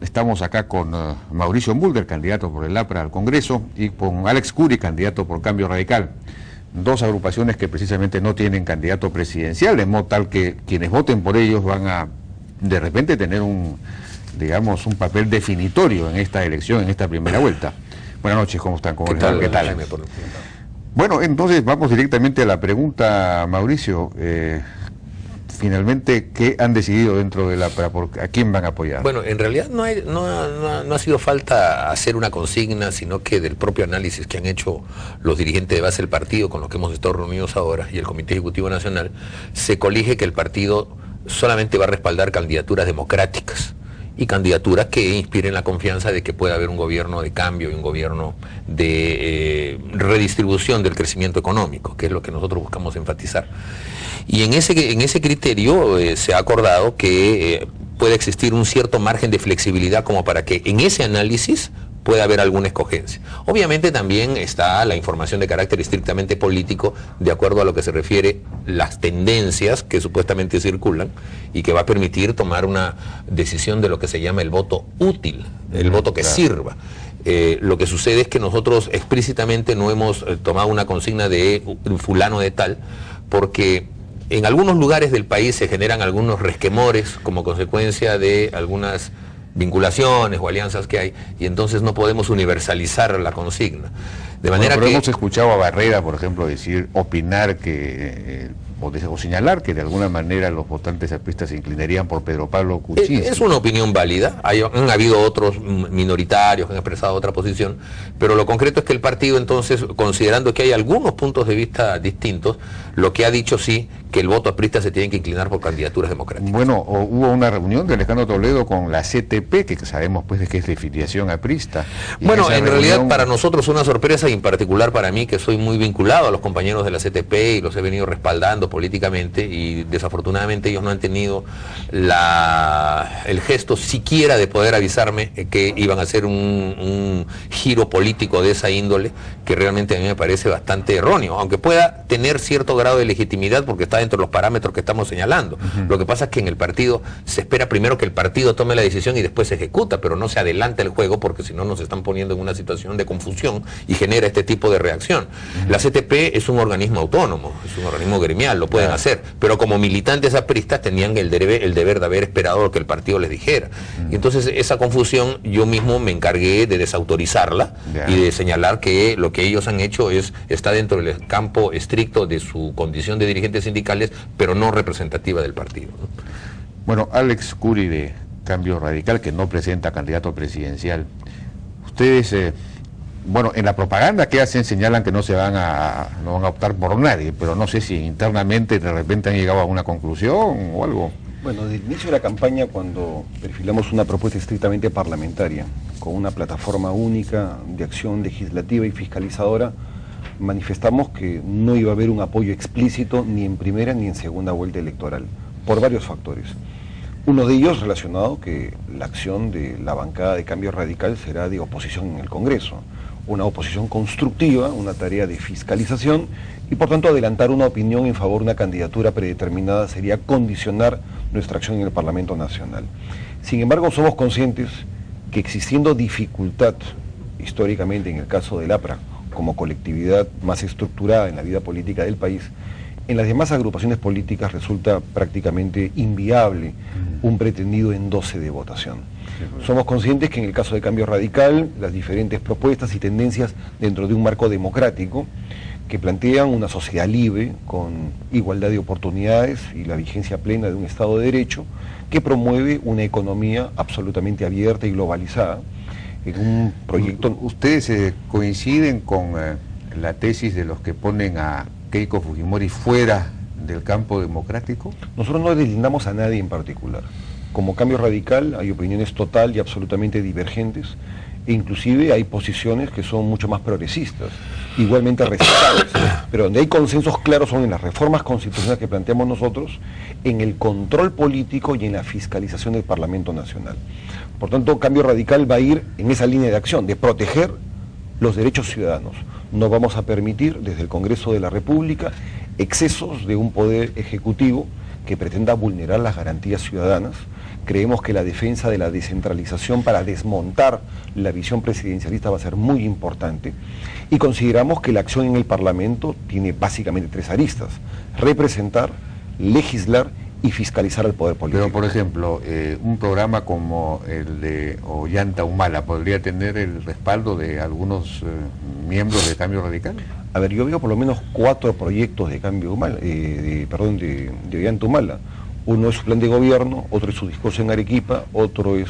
estamos acá con Mauricio Mulder, candidato por el APRA al Congreso, y con Alex Curi, candidato por Cambio Radical. Dos agrupaciones que precisamente no tienen candidato presidencial, de modo tal que quienes voten por ellos van a de repente tener un papel definitorio en esta elección, en esta primera vuelta. Buenas noches, ¿cómo están? ¿Cómo les va? ¿Qué tal? Bueno, entonces vamos directamente a la pregunta, Mauricio. Finalmente, ¿qué han decidido dentro de la APRA? ¿A quién van a apoyar? Bueno, en realidad no ha sido falta hacer una consigna, sino que del propio análisis que han hecho los dirigentes de base del partido, con los que hemos estado reunidos ahora, y el Comité Ejecutivo Nacional, se colige que el partido solamente va a respaldar candidaturas democráticas y candidaturas que inspiren la confianza de que pueda haber un gobierno de cambio y un gobierno de redistribución del crecimiento económico, que es lo que nosotros buscamos enfatizar. Y en ese criterio se ha acordado que puede existir un cierto margen de flexibilidad como para que en ese análisis pueda haber alguna escogencia. Obviamente también está la información de carácter estrictamente político, de acuerdo a lo que se refiere las tendencias que supuestamente circulan y que va a permitir tomar una decisión de lo que se llama el voto útil, el voto que sirva. Lo que sucede es que nosotros explícitamente no hemos tomado una consigna de fulano de tal, porque en algunos lugares del país se generan algunos resquemores como consecuencia de algunas vinculaciones o alianzas que hay, y entonces no podemos universalizar la consigna. De manera pero que hemos escuchado a Barrera, por ejemplo, opinar o señalar que de alguna manera los votantes apristas se inclinarían por Pedro Pablo Kuczynski. Es una opinión válida, han habido otros minoritarios que han expresado otra posición, pero lo concreto es que el partido entonces, considerando que hay algunos puntos de vista distintos, lo que ha dicho sí, que el voto aprista se tiene que inclinar por candidaturas democráticas. Bueno, hubo una reunión de Alejandro Toledo con la CTP, que sabemos pues de que es de filiación aprista. Bueno, en realidad para nosotros una sorpresa, y en particular para mí, que soy muy vinculado a los compañeros de la CTP y los he venido respaldando políticamente, y desafortunadamente ellos no han tenido el gesto siquiera de poder avisarme que iban a hacer un giro político de esa índole, que realmente a mí me parece bastante erróneo, aunque pueda tener cierto grado de legitimidad porque está dentro de los parámetros que estamos señalando. Lo que pasa es que en el partido se espera primero que el partido tome la decisión y después se ejecuta, pero no se adelanta el juego, porque si no nos están poniendo en una situación de confusión y genera este tipo de reacción. La CTP es un organismo autónomo, es un organismo gremial, lo pueden hacer, pero como militantes apristas tenían el deber de haber esperado lo que el partido les dijera. Y entonces esa confusión yo mismo me encargué de desautorizarla y de señalar que lo que ellos han hecho está dentro del campo estricto de su condición de dirigentes sindicales, pero no representativa del partido, ¿no? Bueno, Alex Curi de Cambio Radical, que no presenta candidato presidencial. Ustedes, bueno, en la propaganda que hacen señalan que no van a optar por nadie, pero no sé si internamente de repente han llegado a una conclusión o algo. Bueno, desde el inicio de la campaña, cuando perfilamos una propuesta estrictamente parlamentaria, con una plataforma única de acción legislativa y fiscalizadora, manifestamos que no iba a haber un apoyo explícito ni en primera ni en segunda vuelta electoral, por varios factores. Uno de ellos relacionado que la acción de la bancada de Cambio Radical será de oposición en el Congreso, una oposición constructiva, una tarea de fiscalización, y por tanto adelantar una opinión en favor de una candidatura predeterminada sería condicionar nuestra acción en el Parlamento Nacional. Sin embargo, somos conscientes que existiendo dificultad históricamente en el caso del APRA, como colectividad más estructurada en la vida política del país, en las demás agrupaciones políticas resulta prácticamente inviable un pretendido endoce de votación. Somos conscientes que en el caso de Cambio Radical, las diferentes propuestas y tendencias dentro de un marco democrático que plantean una sociedad libre, con igualdad de oportunidades y la vigencia plena de un Estado de Derecho, que promueve una economía absolutamente abierta y globalizada, en un proyecto. ¿Ustedes coinciden con la tesis de los que ponen a Keiko Fujimori fuera del campo democrático? Nosotros no deslindamos a nadie en particular. Como Cambio Radical hay opiniones total y absolutamente divergentes, e inclusive hay posiciones que son mucho más progresistas, igualmente respetables, pero donde hay consensos claros son en las reformas constitucionales que planteamos nosotros, en el control político y en la fiscalización del Parlamento Nacional. Por tanto, Cambio Radical va a ir en esa línea de acción, de proteger los derechos ciudadanos. No vamos a permitir desde el Congreso de la República excesos de un poder ejecutivo que pretenda vulnerar las garantías ciudadanas. Creemos que la defensa de la descentralización para desmontar la visión presidencialista va a ser muy importante y consideramos que la acción en el Parlamento tiene básicamente 3 aristas: representar, legislar y fiscalizar al poder político. Pero, por ejemplo, un programa como el de Ollanta Humala podría tener el respaldo de algunos miembros de Cambio Radical. A ver, yo veo por lo menos 4 proyectos de Cambio Humala, de Ollanta Humala. Uno es su plan de gobierno, otro es su discurso en Arequipa, otro es,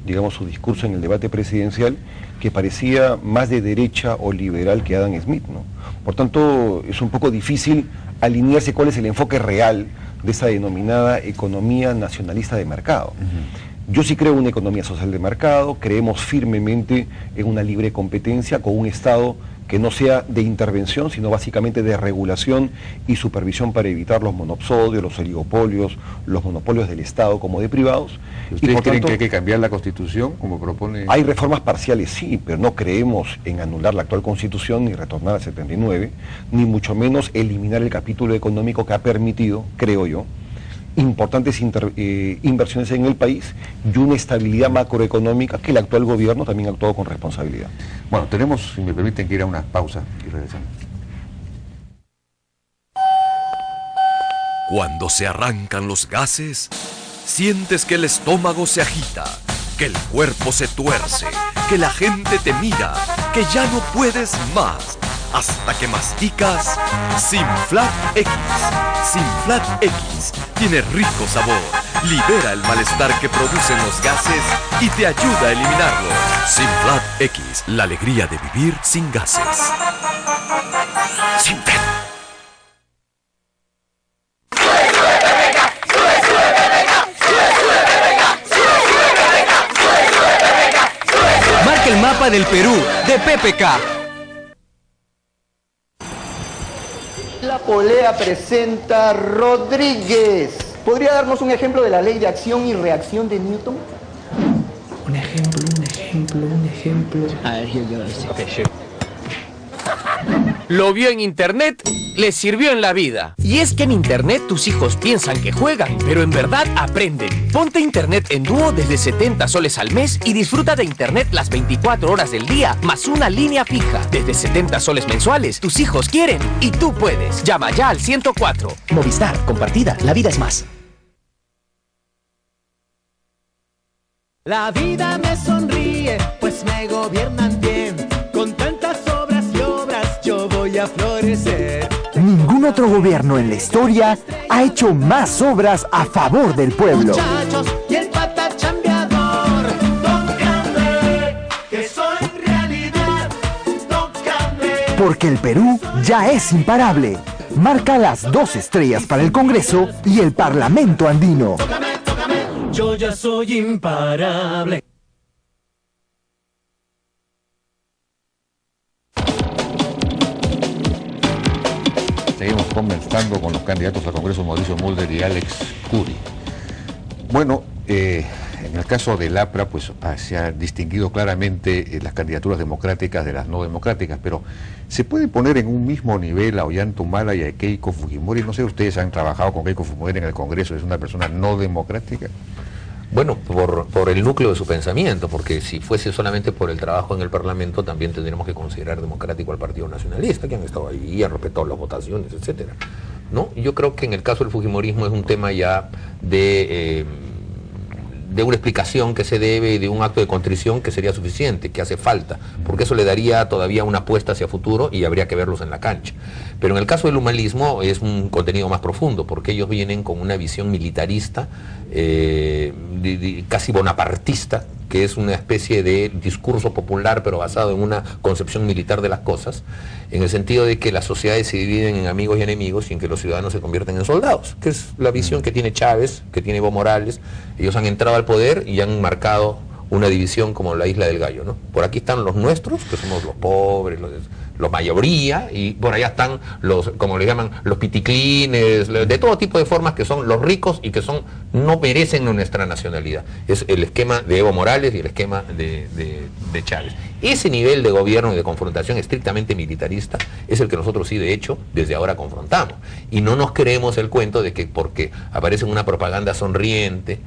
digamos, su discurso en el debate presidencial, que parecía más de derecha o liberal que Adam Smith, ¿no? Por tanto, es un poco difícil alinearse cuál es el enfoque real de esa denominada economía nacionalista de mercado. Yo sí creo en una economía social de mercado, creemos firmemente en una libre competencia con un Estado que no sea de intervención, sino básicamente de regulación y supervisión para evitar los monopsodios, los oligopolios, los monopolios del Estado como de privados. ¿Ustedes creen que hay que cambiar la Constitución, como propone? Hay reformas parciales, sí, pero no creemos en anular la actual Constitución, ni retornar al 79, ni mucho menos eliminar el capítulo económico que ha permitido, creo yo, importantes inversiones en el país y una estabilidad macroeconómica que el actual gobierno también ha actuado con responsabilidad. Bueno, tenemos, si me permiten, que ir a una pausa y regresamos. Cuando se arrancan los gases, sientes que el estómago se agita, que el cuerpo se tuerce, que la gente te mira, que ya no puedes más, hasta que masticas Sinflat X. Sinflat X tiene rico sabor, libera el malestar que producen los gases y te ayuda a eliminarlo. Sinflat X, la alegría de vivir sin gases. Sinflat. Marca el mapa del Perú de PPK. La polea presenta Rodríguez. ¿Podría darnos un ejemplo de la ley de acción y reacción de Newton? Un ejemplo. A ver, yo Lo vio en internet, le sirvió en la vida. Y es que en internet tus hijos piensan que juegan, pero en verdad aprenden. Ponte internet en dúo desde 70 soles al mes y disfruta de internet las 24 horas del día, más una línea fija. Desde 70 soles mensuales, tus hijos quieren y tú puedes. Llama ya al 104. Movistar, compartida, la vida es más. La vida me sonríe, pues me gobiernan bien. Con tantas obras y obras yo voy a florecer. Ningún otro gobierno en la historia ha hecho más obras a favor del pueblo. Muchachos, y el pata chambeador, tócame, que soy realidad, tócame. Porque el Perú ya es imparable. Marca las 2 estrellas para el Congreso y el Parlamento andino. Tócame, tócame, yo ya soy imparable. Seguimos conversando con los candidatos al Congreso, Mauricio Mulder y Alex Curi. Bueno, en el caso del APRA, pues se ha distinguido claramente las candidaturas democráticas de las no democráticas, pero ¿se puede poner en un mismo nivel a Ollanta Humala y a Keiko Fujimori? No sé, ustedes han trabajado con Keiko Fujimori en el Congreso, ¿es una persona no democrática? Bueno, por el núcleo de su pensamiento, porque si fuese solamente por el trabajo en el Parlamento, también tendríamos que considerar democrático al Partido Nacionalista, que han estado ahí, han respetado las votaciones, etcétera, ¿no? Yo creo que en el caso del fujimorismo es un tema ya de una explicación que se debe y de un acto de contrición que sería suficiente, que hace falta, porque eso le daría todavía una apuesta hacia futuro y habría que verlos en la cancha. Pero en el caso del humanismo es un contenido más profundo, porque ellos vienen con una visión militarista, casi bonapartista, que es una especie de discurso popular pero basado en una concepción militar de las cosas, en el sentido de que las sociedades se dividen en amigos y enemigos y en que los ciudadanos se convierten en soldados, que es la visión que tiene Chávez, que tiene Evo Morales. Ellos han entrado al poder y han marcado una división como la Isla del Gallo, ¿no? Por aquí están los nuestros, que somos los pobres, la mayoría, y por allá están los, como le llaman, los piticlines, de todo tipo de formas, que son los ricos y que no merecen nuestra nacionalidad. Es el esquema de Evo Morales y el esquema de Chávez. Ese nivel de gobierno y de confrontación estrictamente militarista es el que nosotros sí, de hecho, desde ahora confrontamos. Y no nos creemos el cuento de que porque aparece una propaganda sonriente,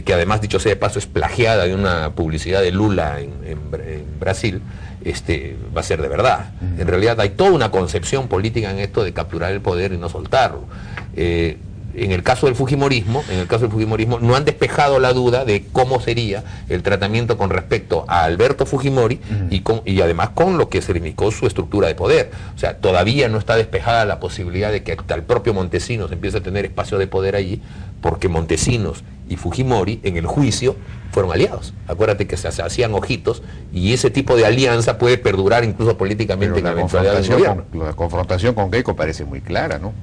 que además, dicho sea de paso, es plagiada de una publicidad de Lula en Brasil, va a ser de verdad. En realidad hay toda una concepción política en esto de capturar el poder y no soltarlo. En el caso del Fujimorismo, no han despejado la duda de cómo sería el tratamiento con respecto a Alberto Fujimori y además con lo que significó su estructura de poder. O sea, todavía no está despejada la posibilidad de que hasta el propio Montesinos empiece a tener espacio de poder allí, porque Montesinos y Fujimori en el juicio fueron aliados. Acuérdate que se hacían ojitos, y ese tipo de alianza puede perdurar incluso políticamente en la eventualidad del gobierno. La confrontación con Keiko parece muy clara, ¿no?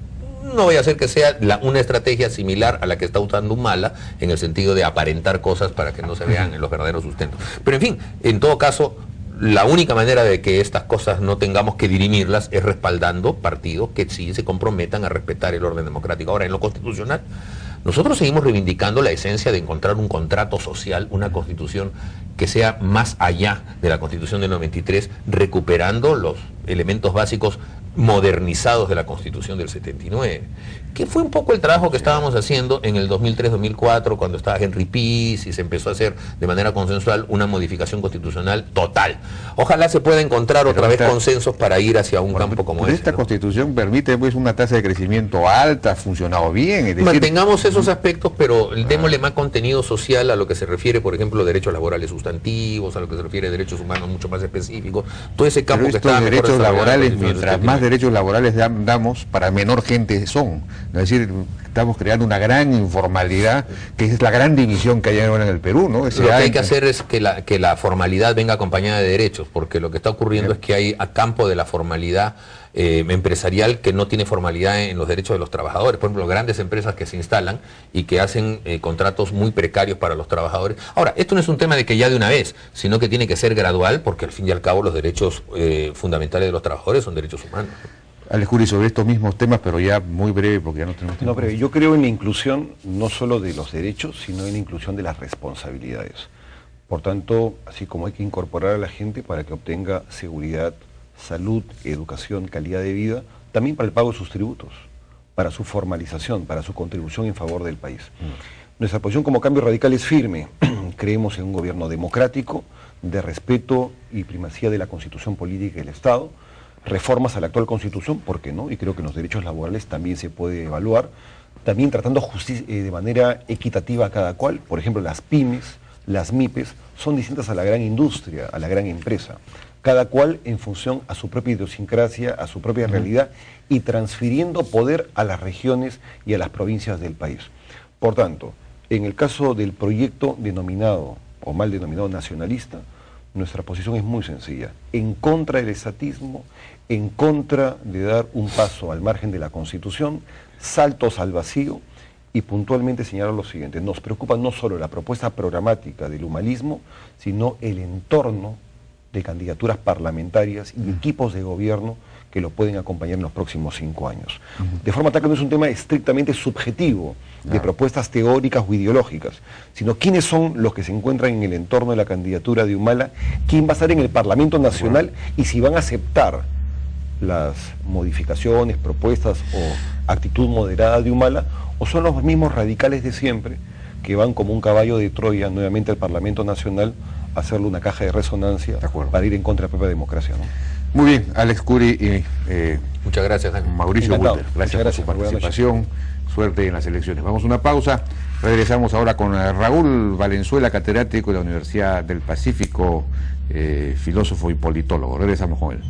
No voy a hacer que sea una estrategia similar a la que está usando Humala, en el sentido de aparentar cosas para que no se vean en los verdaderos sustentos. Pero en fin, en todo caso, la única manera de que estas cosas no tengamos que dirimirlas es respaldando partidos que sí se comprometan a respetar el orden democrático. Ahora, en lo constitucional, nosotros seguimos reivindicando la esencia de encontrar un contrato social, una constitución que sea más allá de la constitución del 93, recuperando los elementos básicos modernizados de la Constitución del 79, que fue un poco el trabajo que estábamos haciendo en el 2003-2004, cuando estaba Henry Pease y se empezó a hacer de manera consensual una modificación constitucional total. Ojalá se pueda encontrar otra vez consensos para ir hacia un campo como ese. Esta Constitución permite pues una tasa de crecimiento alta, ha funcionado bien. Es decir, mantengamos esos aspectos, pero démosle más contenido social a lo que se refiere, por ejemplo, derechos laborales sustantivos, a lo que se refiere a derechos humanos mucho más específicos, todo ese campo que está mejor derechos laborales, mientras más derechos laborales damos, para menor gente son. Es decir, estamos creando una gran informalidad, que es la gran división que hay ahora en el Perú, ¿no? Lo que hay que hacer es que la formalidad venga acompañada de derechos, porque lo que está ocurriendo es que hay a campo de la formalidad empresarial que no tiene formalidad en los derechos de los trabajadores. Por ejemplo, grandes empresas que se instalan y que hacen contratos muy precarios para los trabajadores. Ahora, esto no es un tema de que ya de una vez, sino que tiene que ser gradual, porque al fin y al cabo los derechos fundamentales de los trabajadores son derechos humanos. Alex Curi, sobre estos mismos temas, pero ya muy breve, porque ya no tenemos tiempo. No, pero yo creo en la inclusión no solo de los derechos, sino en la inclusión de las responsabilidades. Por tanto, así como hay que incorporar a la gente para que obtenga seguridad, salud, educación, calidad de vida, también para el pago de sus tributos, para su formalización, para su contribución en favor del país. Nuestra posición como Cambio Radical es firme. Creemos en un gobierno democrático, de respeto y primacía de la Constitución política y del Estado, reformas a la actual Constitución, ¿por qué no? Y creo que los derechos laborales también se puede evaluar, también tratando de manera equitativa a cada cual. Por ejemplo, las pymes, las MIPES, son distintas a la gran industria, a la gran empresa, cada cual en función a su propia idiosincrasia, a su propia realidad, y transfiriendo poder a las regiones y a las provincias del país. Por tanto, en el caso del proyecto denominado, o mal denominado nacionalista, nuestra posición es muy sencilla: en contra del estatismo, en contra de dar un paso al margen de la Constitución, saltos al vacío, y puntualmente señalar lo siguiente: nos preocupa no solo la propuesta programática del humanismo, sino el entorno de candidaturas parlamentarias y equipos de gobierno que lo pueden acompañar en los próximos 5 años. De forma tal que no es un tema estrictamente subjetivo, de propuestas teóricas o ideológicas, sino quiénes son los que se encuentran en el entorno de la candidatura de Humala, quién va a estar en el Parlamento Nacional y si van a aceptar las modificaciones, propuestas o actitud moderada de Humala, o son los mismos radicales de siempre que van como un caballo de Troya nuevamente al Parlamento Nacional a hacerle una caja de resonancia para ir en contra de la propia democracia, ¿no? Muy bien, Alex Curi y muchas gracias, Jaime. Mauricio Butler, gracias por su participación. Suerte en las elecciones. Vamos a una pausa. Regresamos ahora con Raúl Valenzuela, catedrático de la Universidad del Pacífico, filósofo y politólogo. Regresamos con él.